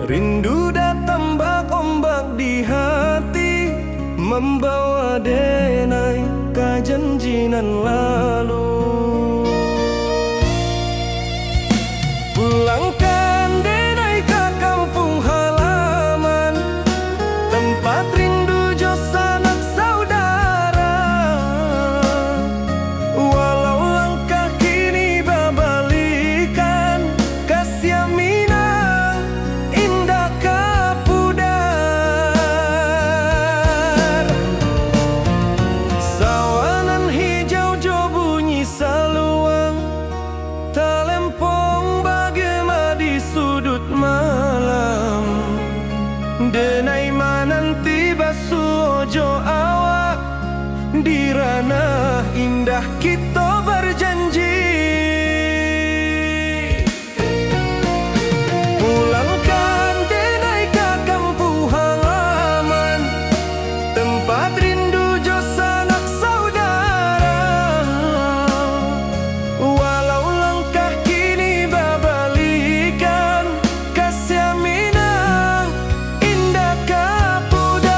Rindu datang bak ombak di hati, membawa denai kejanjian lalu. Pulangkan denai ke kampung halaman, tempat rindu jo sanak saudara. Walau langkah kini babalikan, kasih Minang indah kapudar. Sawanan hijau jo bunyi saluang, talempong bagema di sudut malam. Denai mananti basuh ojo awak, di ranah indah kita berjanji. Pulangkan denai ke kampung halaman, tempat rindu jo sanak saudara. Walau langkah kini babalikan, kasih Minang indah kapudar.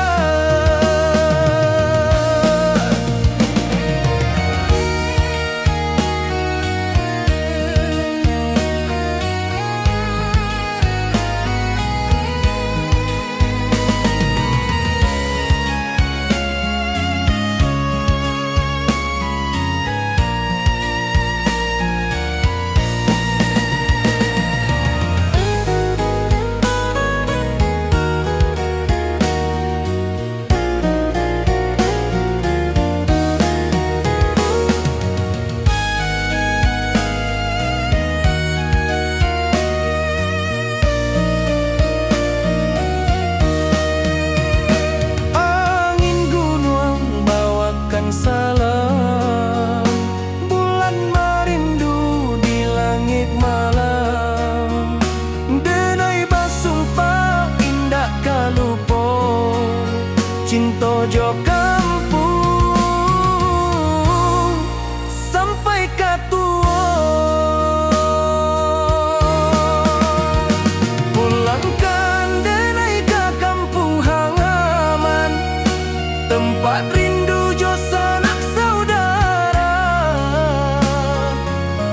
Angin gunung bawakan salam, bulan merindu di langit malam. Denai basumpah indah kalupo, cinta jo kampung sampai katua. Pulangkan denai ke kampung halaman, tempat rindu jo sanak saudara.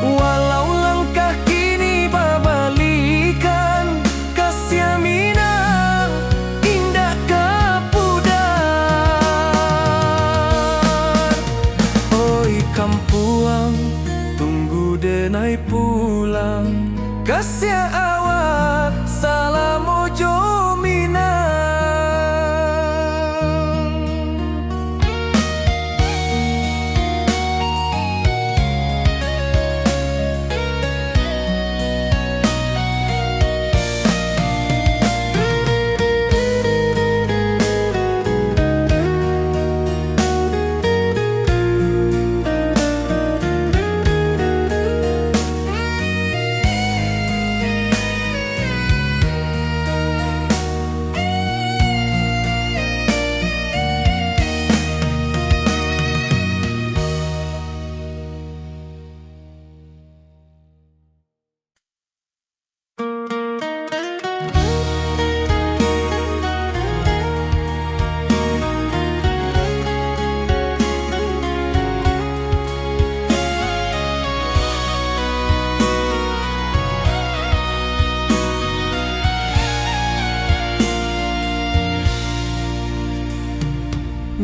Walau langkah kini babalikan, kasih Minang indah kapudar. Oi kampuang, tunggu denai pulang, kasih awak salam ojo Minang.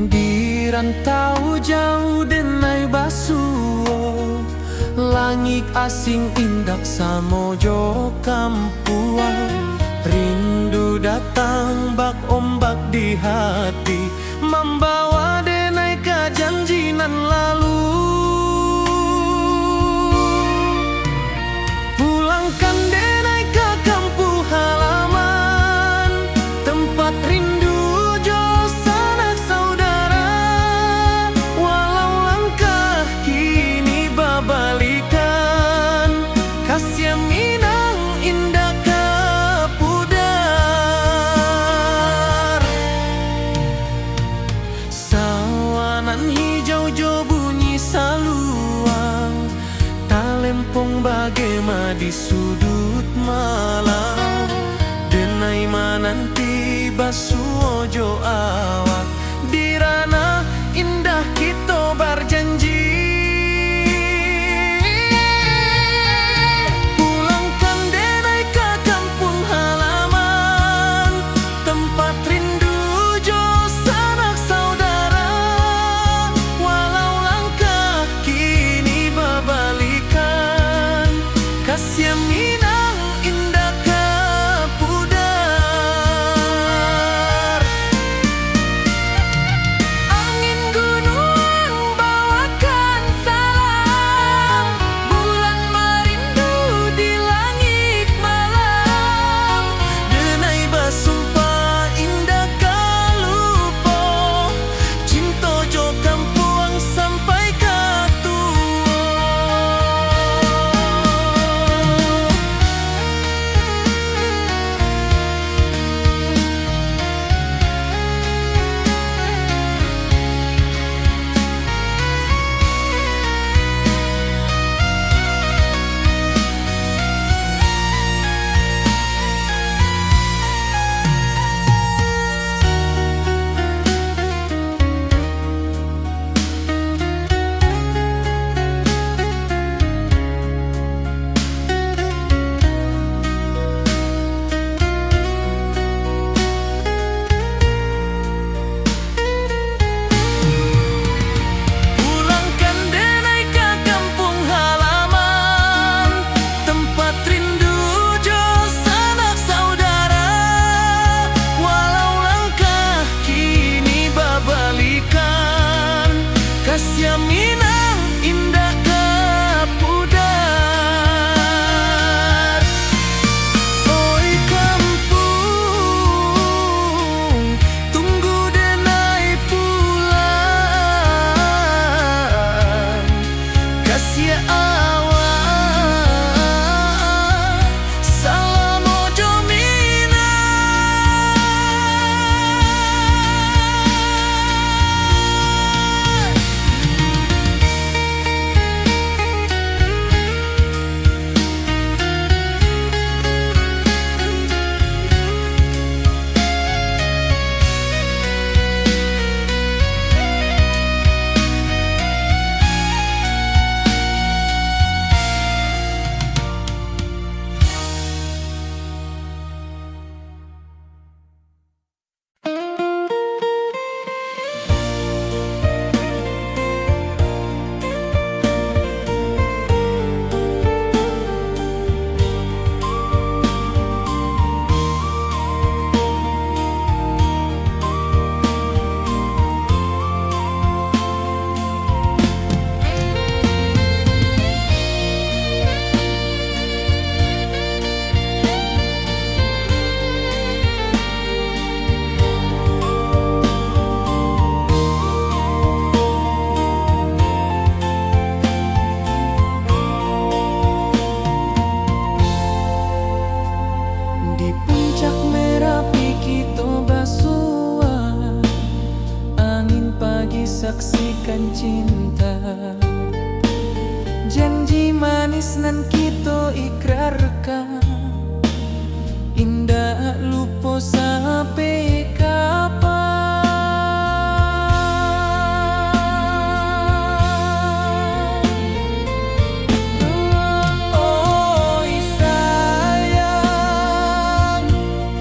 Di rantau jauh denai basuh, langit asing indak samojo kampuang. Rindu datang bak ombak di hati, membawa denai kejanjian lalu. Pulangkan denai ke kampung halaman, tempat rindu jo sanak saudara. Walau langkah kini babalikan, kasih Minang indah kapudar. Sawanan hijau jo bunyi saluang, talempong bagema di sudut malam. Denai nanti basuojo awak dirana indah kita berjanji. Pulangkan denai ke kampung halaman, tempat rindu jo sanak saudara. Walau langkah kini babalikan, kasih Minang indah ke pudar. Angin gunung bawakan salam, bulan merindu di langit malam. Denai basumpah indah kalupo, cinta jo kampung sampai ke tua. Pulangkan denai ke kampung halaman, tempat rindu jo sanak saudara. Walau langkah kini babalikan, kasih Minang indah ke pudar. Oi kampung, tunggu denai pulang, kasih awak salam ojo Minang. Di puncak Merapi kita basua, angin pagi saksikan cinta. Janji manis nan kita ikrarkan, indah lupa sampai kapan. Oi sayang,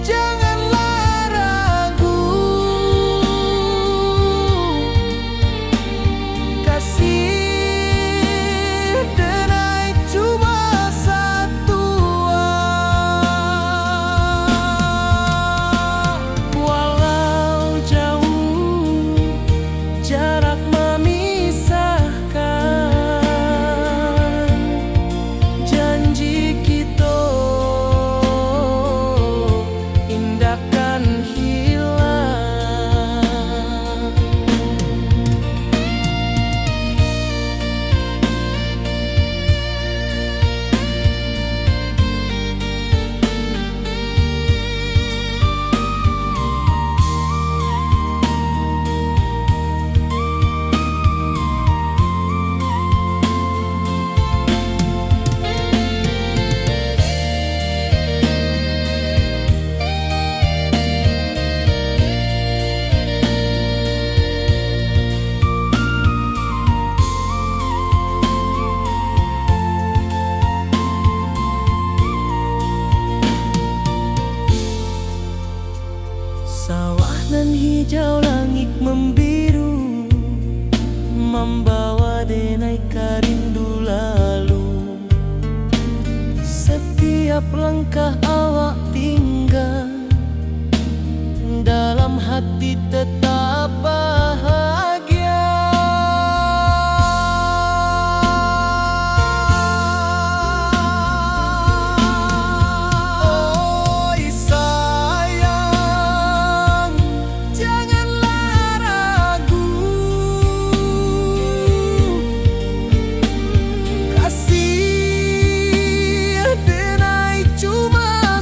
janganlah ragu, kasih denai cuma satu Nan hijau langit membiru, membawa denai rindu lalu. Setiap langkah awak tinggal, dalam hati tetap bahagia. Oi sayang, janganlah ragu. Kasih denai cuma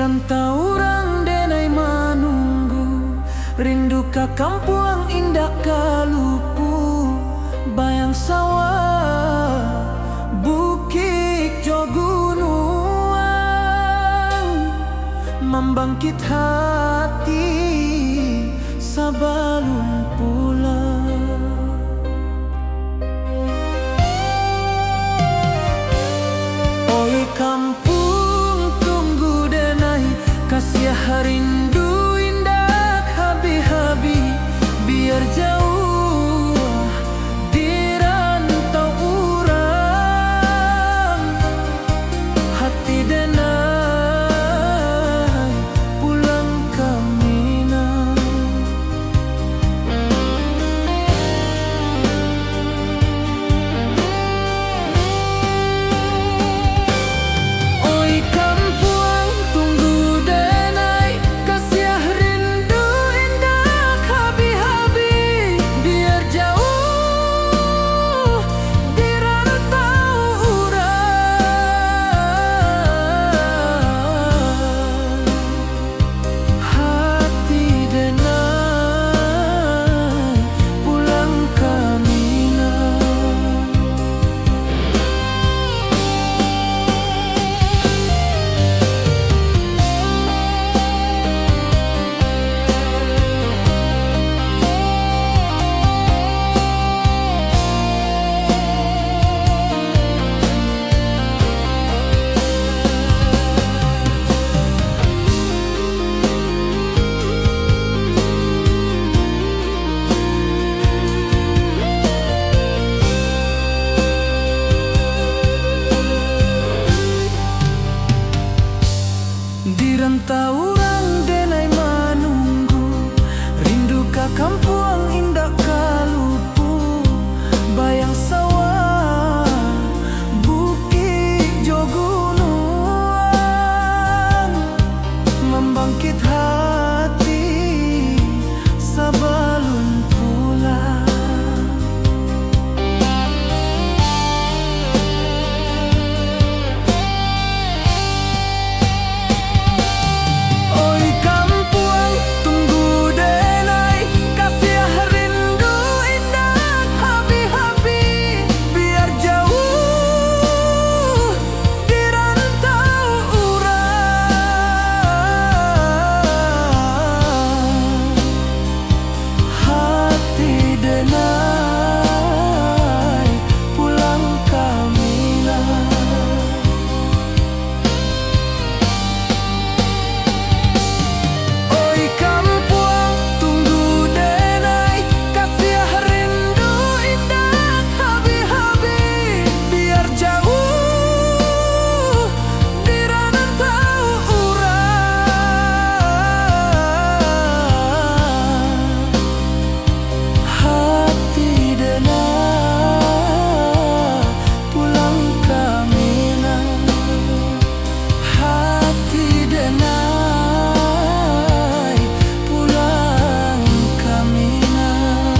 rantau orang denai manunggu, rindu ka kampung indah kalupu, bayang sawah, bukit jo gunung, membangkit hati sebelum pulang. Oi kampung tunggu denai, kasih rindu indah habi-habi, biar jauh di rantau urang, hati denai pulang ke Minang. Oi kampung tunggu denai, kasih rindu indah habi-habi, biar jauh di rantau urang, hati denai pulang ke Minang. Di rantau orang denai manunggu, rindu ka kampung indah kalupu, bayang sawah, bukit jo gunung, membangkit hati sebelum pulang. Oi kampung tunggu denai, kasih rindu indah habi-habi, biar jauh di rantau urang, hati denai pulang ke Minang. Oi kampung tunggu denai, kasih rindu indah habi-habi, biar jauh di rantau urang, hati denai pulang ke Minang, hati denai pulang ke Minang.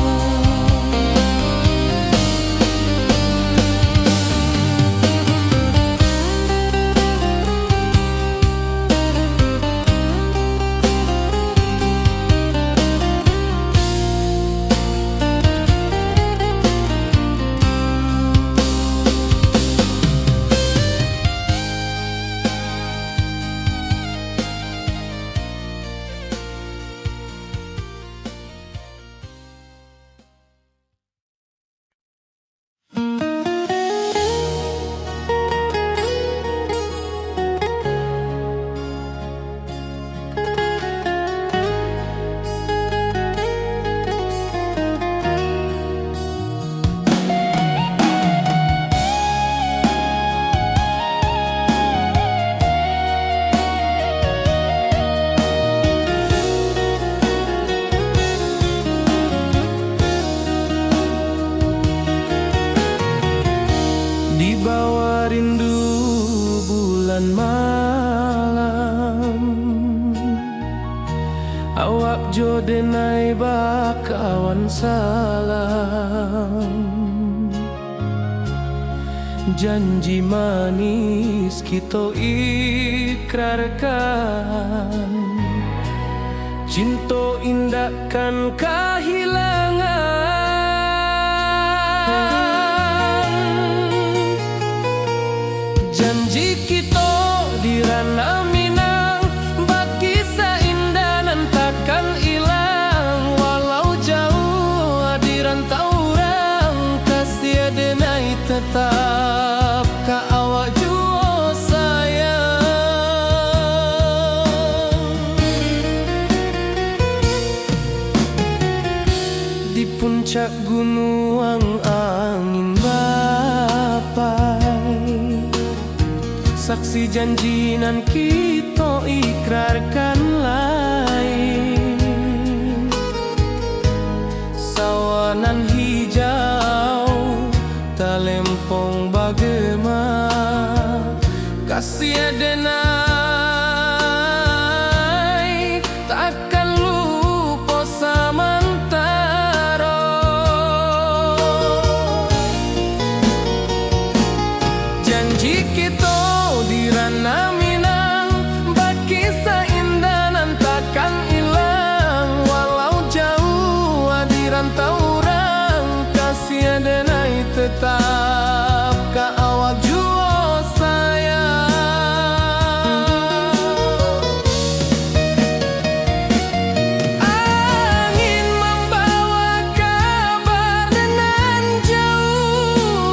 Di bawah rindu bulan malam, awak jo denai bakawan salam, janji manis kita itu ikrarkan, cinta indah kan kehilangan. Janji kita di ranah Minang, bakisah indah nan takkan hilang. Walau jauh di rantau orang, kasih denai tetap ka awak jua sayang. Di puncak gunung angin bapai, saksi janji nan kita ikrarkan lain. Sawanan hijau talempong bagema, kasih denai takkan lupa samantara. Janji kita di ranah Minang, bakisah indah nan takkan hilang. Walau jauh di rantau orang, kasih denai tetap ka awak jua sayang. Angin membawa kabar nan jauh,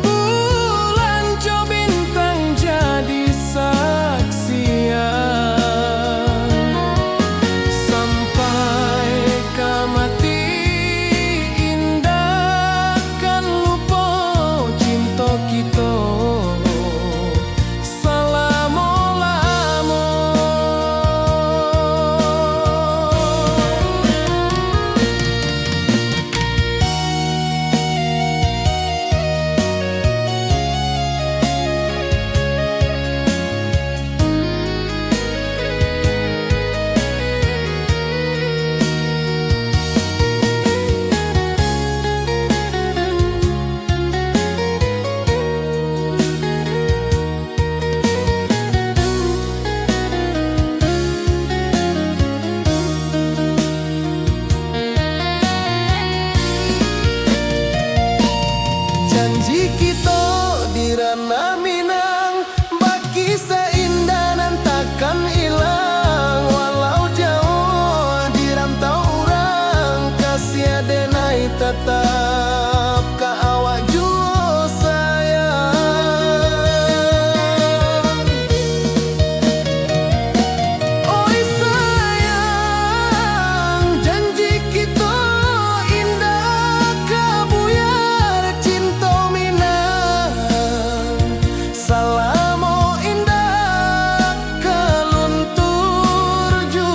bulan jo bintang jadi saksian. Sampai ke mati indah kan lupa cinta kita selama-lama. Janji kita di ranah Minang, bakisah indah nan takkan hilang. Walau jauh di rantau orang, kasih denai tetap ka awak jua sayang. Oi sayang, janji kita indah kabuyar cinta Minang. Salamo indah keluntur jua.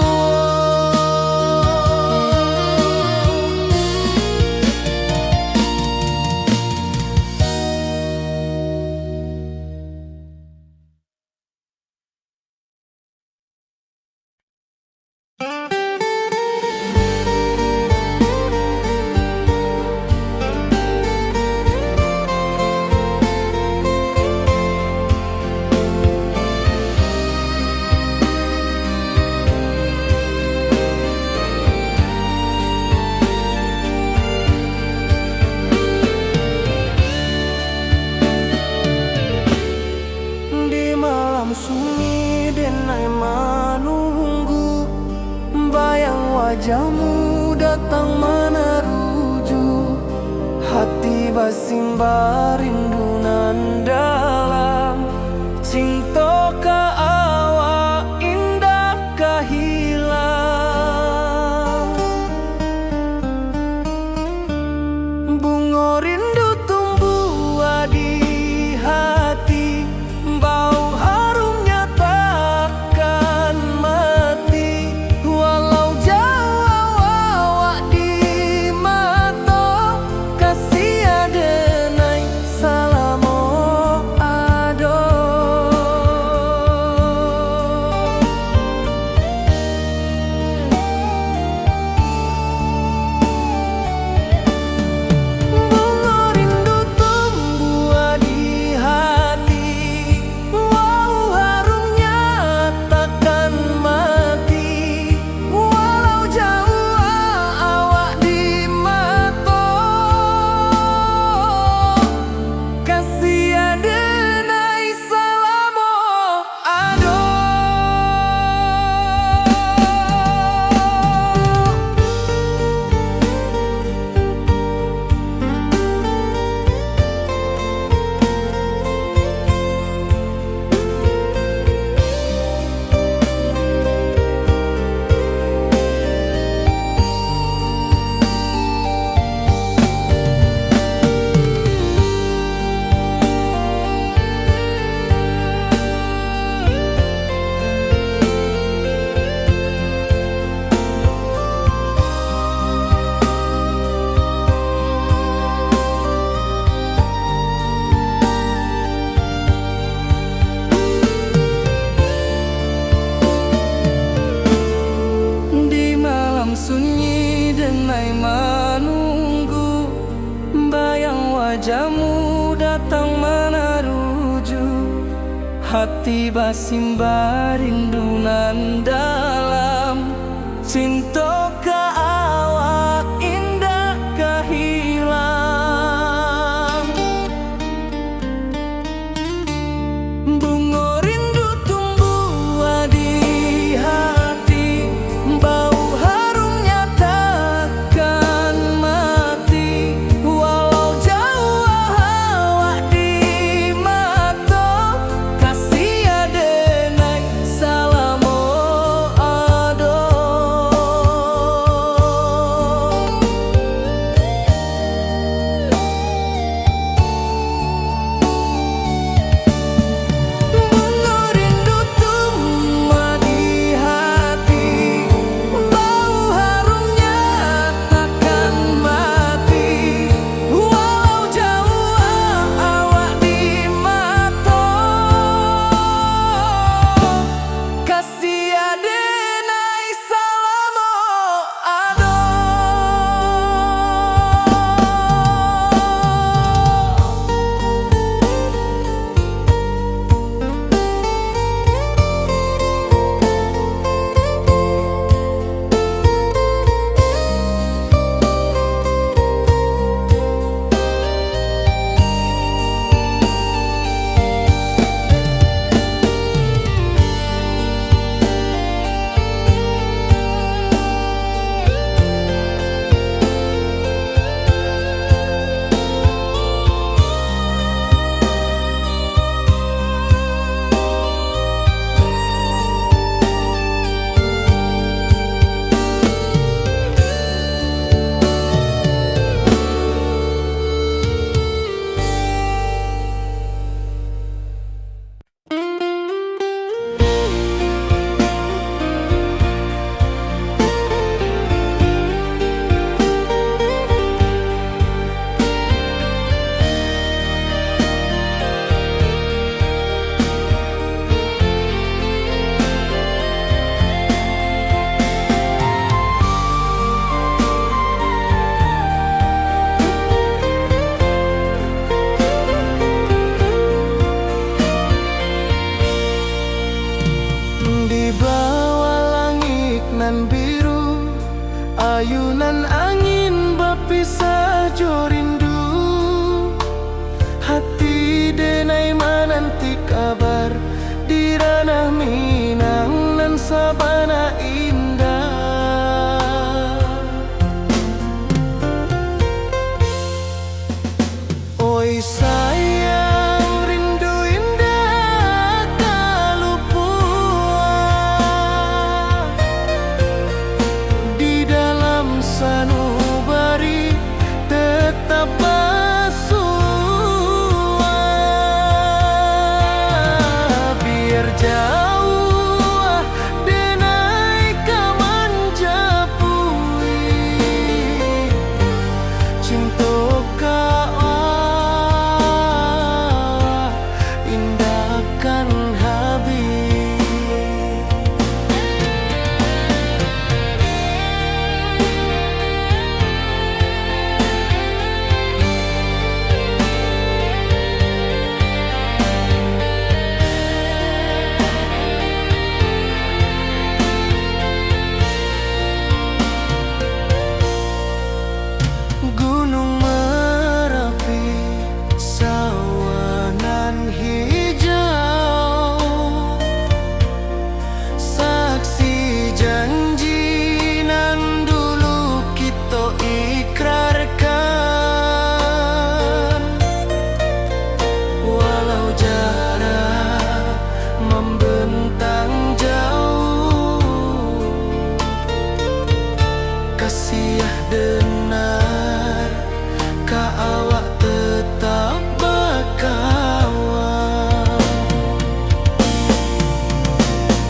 Di malam sunyi denai menunggu, bayang wajahmu datang meneruju. Hati basimba rindu nan dalam, cinta ka awak indah ka hilang. Bunga rindu tumbuh di hati, bau harumnya takkan mati. Walau jauh awak di mata, kasih denai salamo ado. denai menunggu, bayang wajahmu datang meneruju. Hati basimba rindu nan dalam, cinta ka awak indah kehilang. Bunga rindu tumbuh di hati, bau harumnya takkan mati. Walau jauh awak di mata, kasih adenai salamo ado. Bunga rindu tumbuh di hati, bau harumnya takkan mati. Walau jauh awak di mata, kasih adenai salamo ado. Di bawah langit nan biru, ayunan angin berpisah jo rindu. Hati denai menanti kabar di ranah Minang nan sabana indah. Oi sayang, rindu indah kalupua di dalam sanubari tetap bersua. Biar jauh denai kaman japui, cinta ka indahkan habis. Gunung Merapi, sawanan hijau, saksi janji nan dulu kita ikrarkan. Walau jarak membentang jauh, kasih denar ka awak tetap berkawan.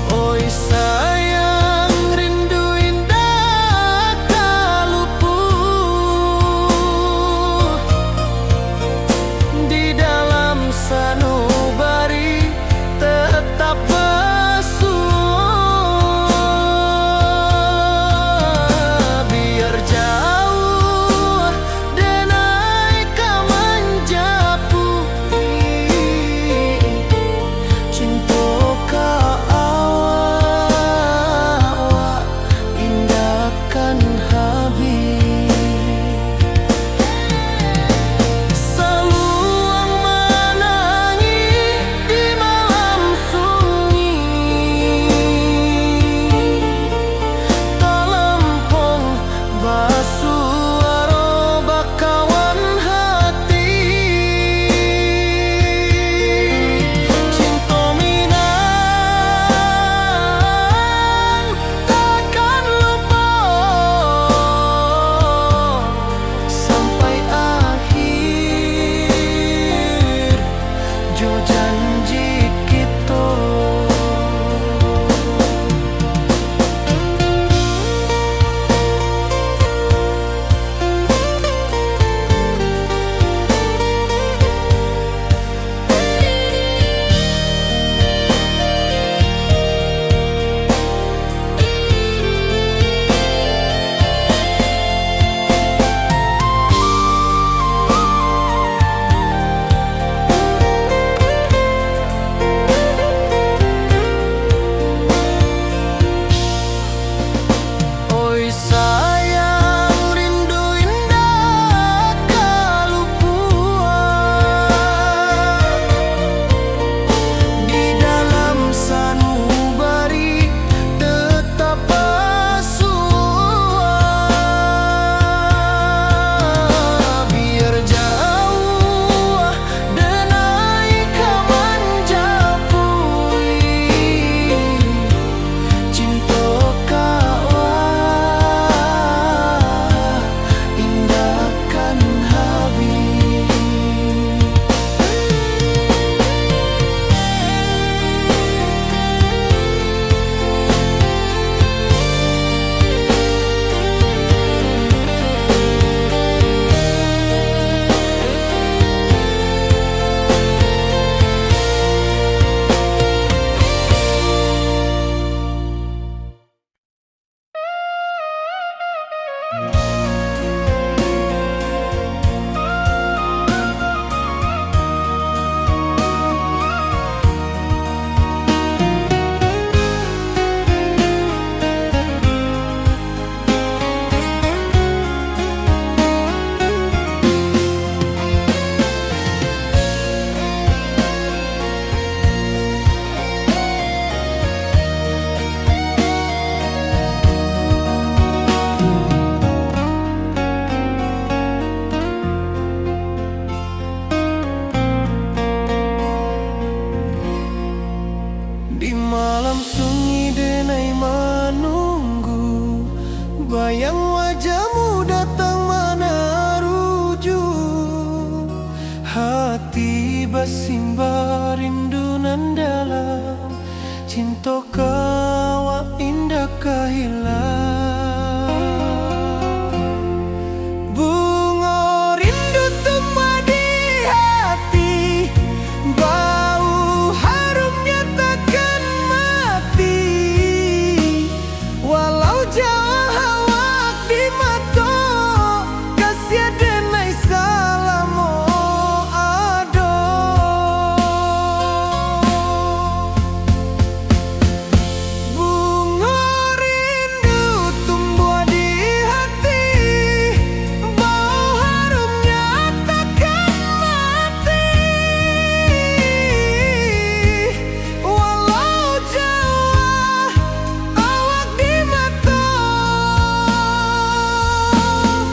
Oi sayang, rindu indah kaluput di dalam sanubari tetap bersua. malam sunyi denai menunggu, bayang wajahmu datang meneruju. Hati bersimbar rindu nan dalam, cinta kau indah kehilang. Bunga rindu tumbuh di hati, bau harumnya takkan mati. Walau jauh awak di mata, kasih denai salamu ado. Bunga rindu tumbuh di hati, bau harumnya takkan mati. Walau jauh awak di mata,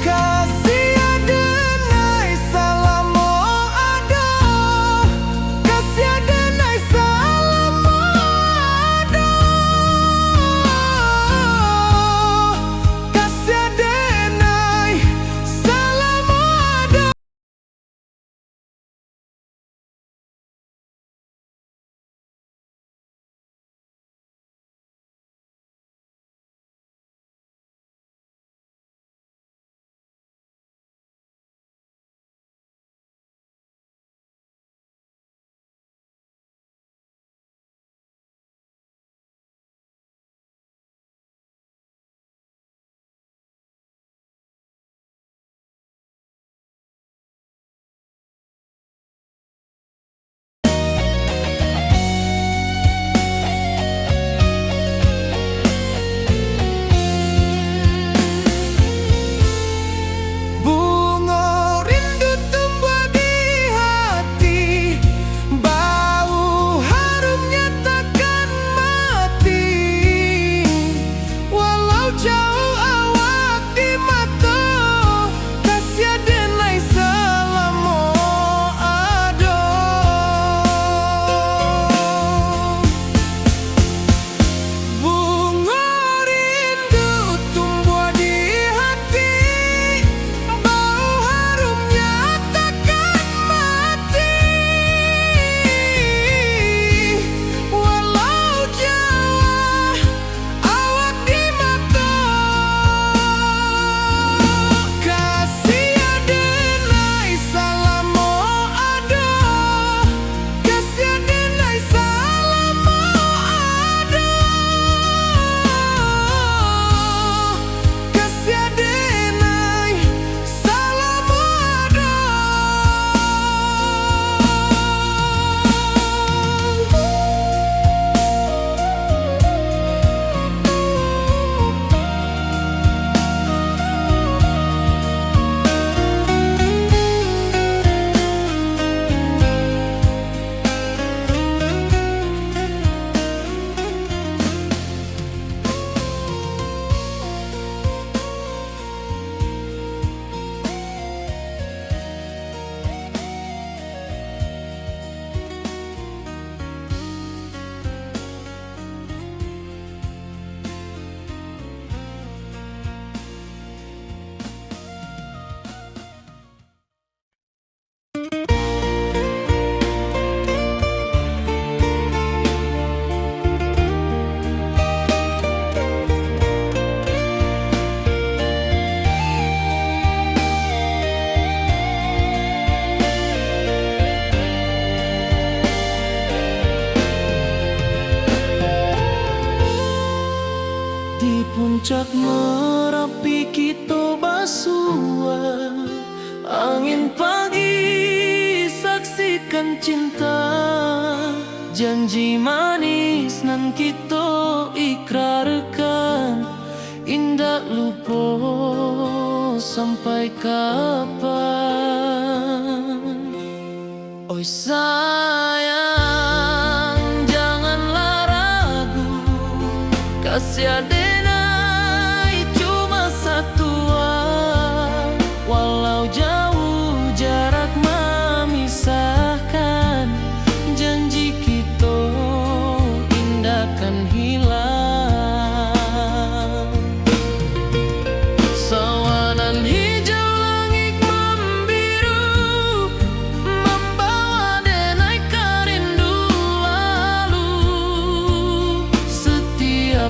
kasih denai salamu ado. Kasih denai salamu ado. Kasih denai salamu ado. Bunga rindu tumbuh di hati, bau harumnya takkan mati. Walau jauh awak di mata, kasih denai salamu ado. Bunga rindu tumbuh di hati, bau harumnya takkan mati. Walau jauh awak di mata, kasih denai salamu ado. Kasih denai salamu ado. Kasih denai salamu ado. Di puncak Merapi kita bersua, angin pagi saksikan cinta. Janji manis nan kita ikrarkan, indah lupa sampai kapan. Oi sayang, janganlah ragu, kasih denai cuma satu. Walau jauh jarak memisahkan, janji kita indah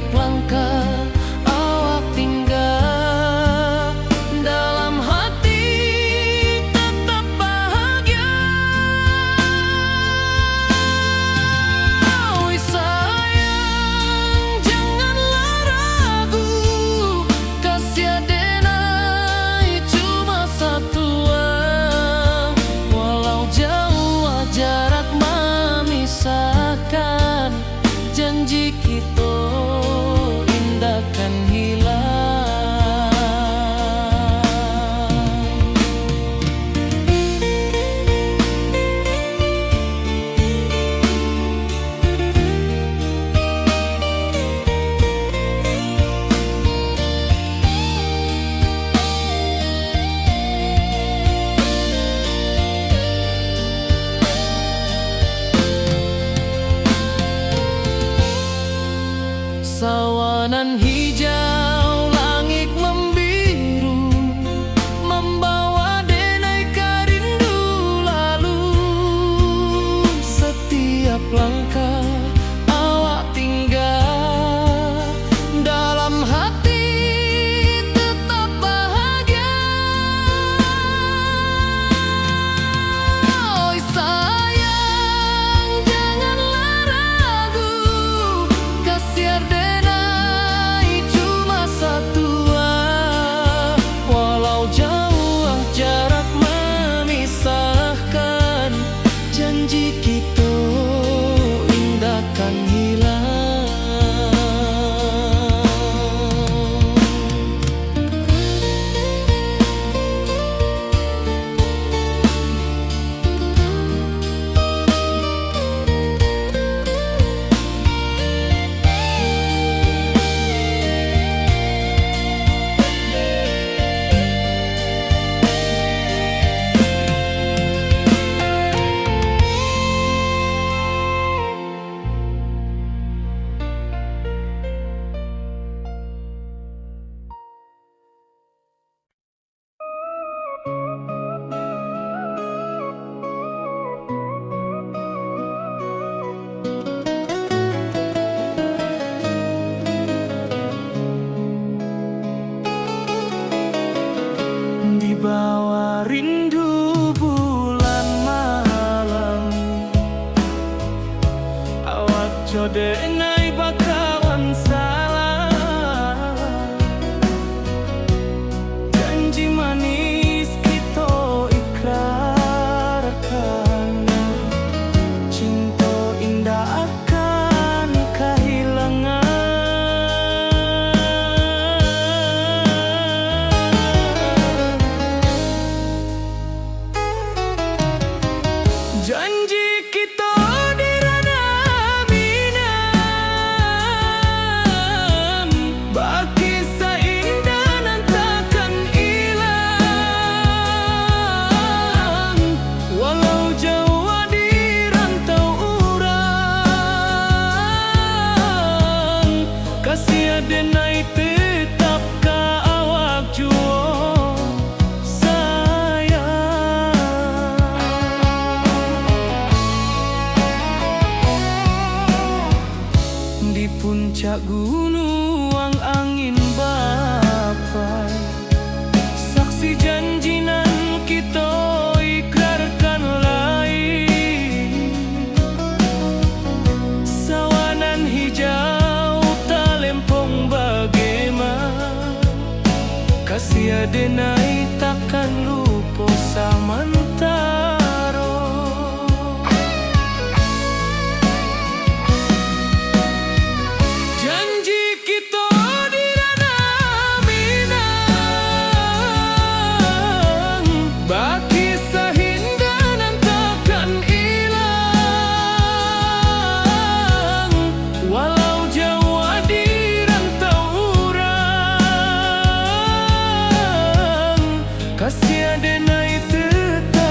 setiap langkah awak tinggal, dalam hati tetap bahagia. Oi sayang, janganlah ragu, kasih adenai cuma satu. Walau jauh jarak memisahkan, janji kita indah kan hilang. Sawanan hijau, langit membiru, membawa denai karindu lalu. Setiap langkah awak tinggal, dalam hati tetap bahagia. Oi sayang, janganlah ragu, kasih adenai cuma satu. Walau jauh jarak memisahkan, janji kita indah kan hilang. Di bawah rindu bulan malam, awak codenai bakawan salah. Janji manis kita ikrarkan, cinta indah akan kehilangan. Janji kita di ranah minam, baki seindah nan takkan hilang. Walau jauh di rantau urang, kasih adenai tetap ka awak jua. Di puncak gunung angin bapai, saksi janji nan kita ikrarkan lain. Sawanan hijau talempong bagaimana, kasih adenai takkan lupa samantara. Janji kita di ranah minang, baki sahindah nan takkan hilang. Walau jauh di rantau urang, kasih adenai tetap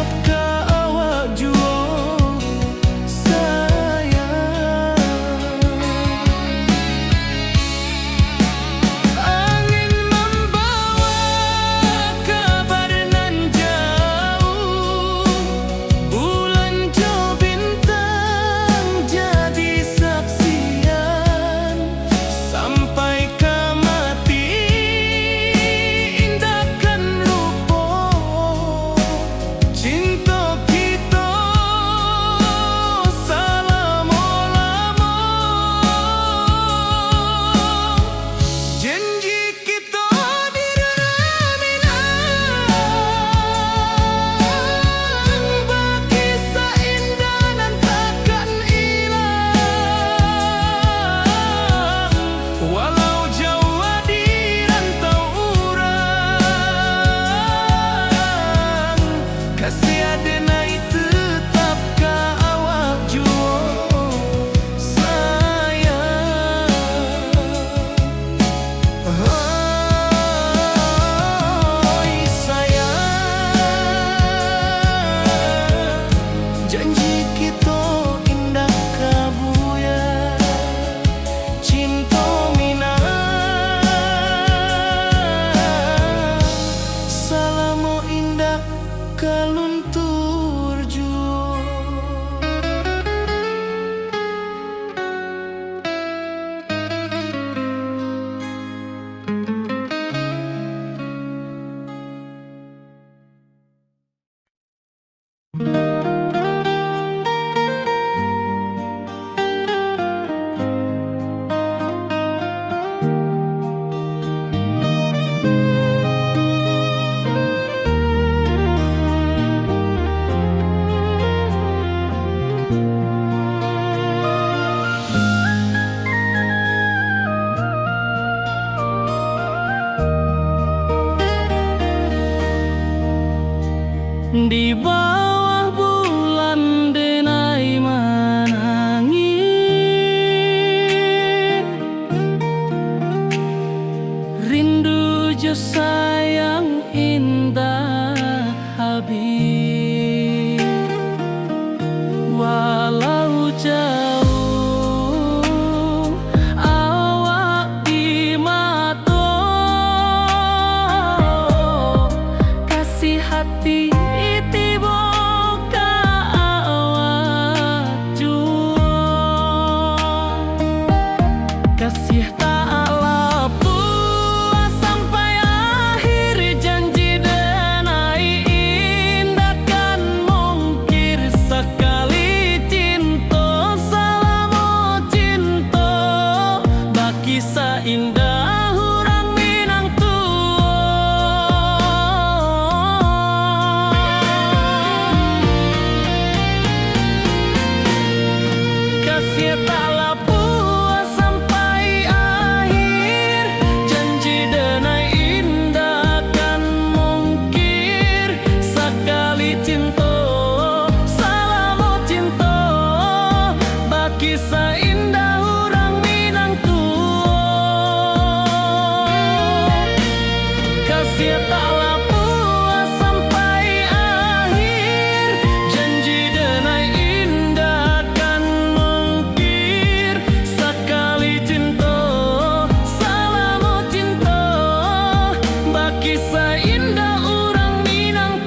sayang indah habis, walau jauh awak di mata, kasih hati tiba ka awak jua, kasih tak indah orang Minang kasih taklah puas sampai akhir, janji denai indah kan mungkir, sekali cinta selama cinta, bagi seindah orang Minang kasih taklah puas sampai akhir, janji denai indah kan mungkir, sekali cinta selama cinta, bagi seindah orang Minang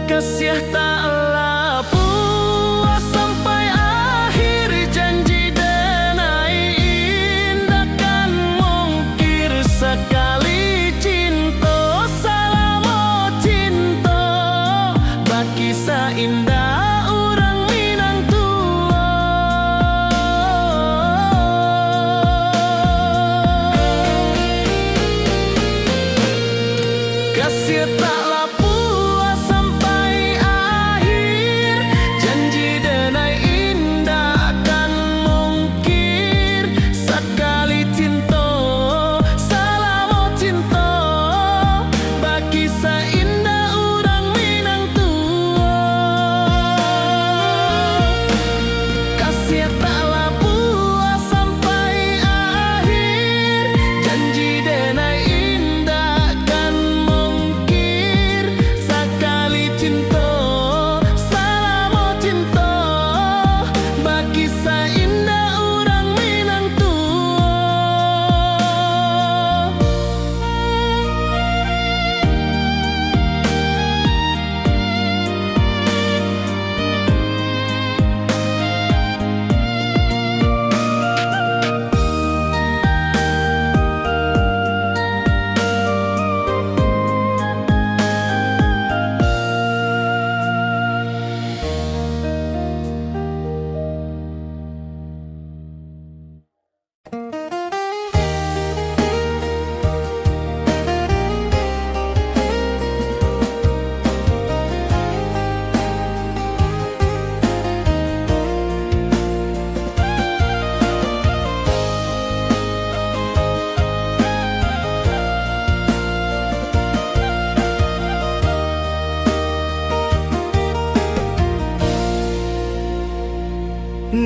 kasih taklah puas sampai akhir, janji denai indah kan mungkir, sekali cinta selama cinta, bagi seindah orang Minang tua. Kasih taklah puas sampai akhir, janji denai indah kan mungkir, sekali cinta selama cinta, bagi seindah orang Minang tua. Kasih taklah puas sampai akhir, janji denai indah kan mungkir, sekali cinta selama cinta, bagi seindah orang Minang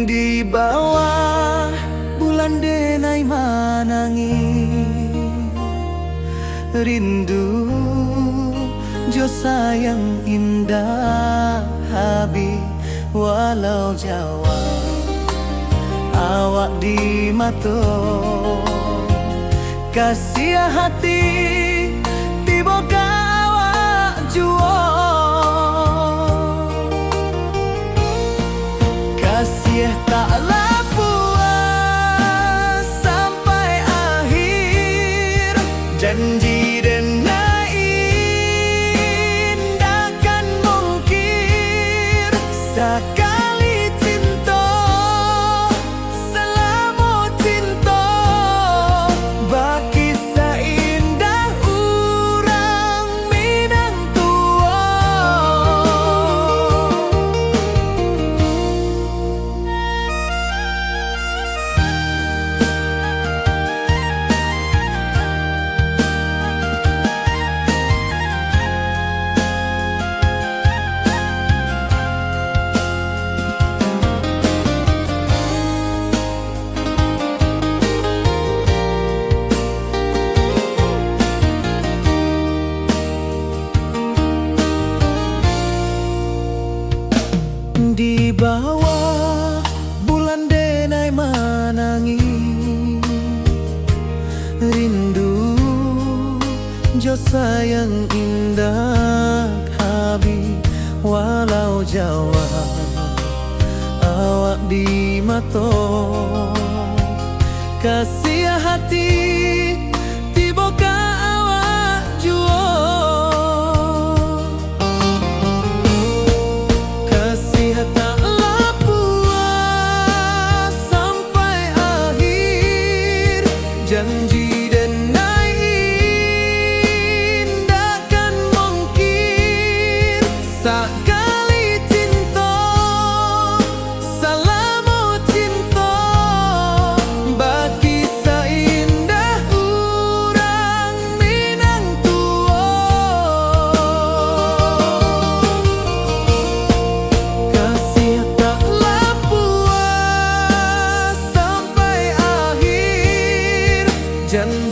di bawah bulan denai manangi, rindu jo sayang indah habis, walau Jawa awak di mata, kasih hati tiba ka awak jua, kasih taklah puas sampai akhir, janji denai indah kan mungkir, sekali cinta selama cinta, bagi yang indah Habib, walau jauh awak di mato, kasih hati tiba ka awak juo, kasih taklah puas sampai akhir, janji denai indakan mungkin sekali cinta, salamu cinta bagi seindah urang Minang tua, kasih taklah puas sampai akhir, janji